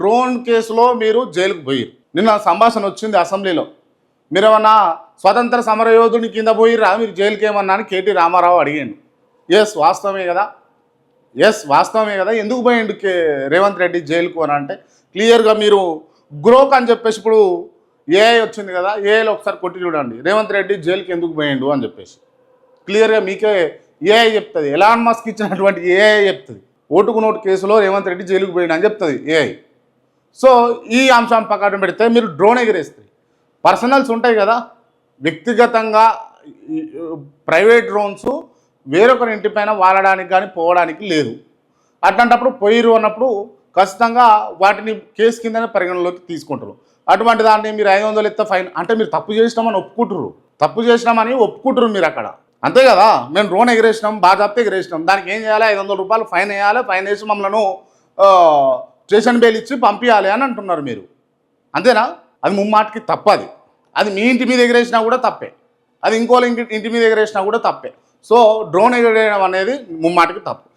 Drone కేసులో మీరు జైలుకు పోయిరు. నిన్న సంభాషణ వచ్చింది అసెంబ్లీలో. మీరేమన్నా స్వతంత్ర సమరయోధుని కింద పోయిరా మీరు జైలుకి ఏమన్నా అని కేటీ రామారావు అడిగాడు. ఎస్ వాస్తవమే కదా, వాస్తవమే కదా. ఎందుకు పోయిండు రేవంత్ రెడ్డి జైలుకు అని అంటే క్లియర్గా మీరు గ్రోక్ అని చెప్పేసి ఇప్పుడు ఏఐ వచ్చింది కదా, ఏఐలో ఒకసారి కొట్టి చూడండి రేవంత్ రెడ్డి జైలుకి ఎందుకు పోయిండు అని చెప్పేసి క్లియర్గా మీకే ఏఐ చెప్తుంది. ఎలాన్ మస్క్ ఇచ్చినటువంటి ఏఐ చెప్తుంది ఓటుకు నోటు కేసులో రేవంత్ రెడ్డి జైలుకు పోయిండు అని చెప్తుంది ఏఐ. సో ఈ అంశం పక్కన పెడితే మీరు డ్రోన్ ఎగిరేస్తుంది. పర్సనల్స్ ఉంటాయి కదా, వ్యక్తిగతంగా ప్రైవేట్ డ్రోన్స్ వేరొకరి ఇంటిపైన వాడడానికి కానీ పోవడానికి లేదు. అట్లాంటప్పుడు పోయిరు అన్నప్పుడు ఖచ్చితంగా వాటిని కేసు కిందనే పరిగణలోకి తీసుకుంటారు. అటువంటి దాన్ని మీరు 500 ఎత్త ఫైన్ అంటే మీరు తప్పు చేసినామని ఒప్పుకుంటారు, మీరు అక్కడ అంతే కదా. మేము డ్రోన్ ఎగిరేసినాం, బాజాప్తా ఎగిరేసినాం, దానికి ఏం చేయాలి, 500 రూపాయలు ఫైన్ వేయాలి, ఫైన్ వేసి మమ్మల్ని స్టేషన్ బెయిల్ ఇచ్చి పంపించాలి అని అంటున్నారు మీరు. అంతేనా? అది ముమ్మాటికి తప్పది. అది మీ ఇంటి మీద ఎగిరేసినా కూడా తప్పే, అది ఇంటి మీద ఎగిరేసినా కూడా తప్పే. సో డ్రోన్ ఎగిరేయడం అనేది ముమ్మాటికి తప్పు.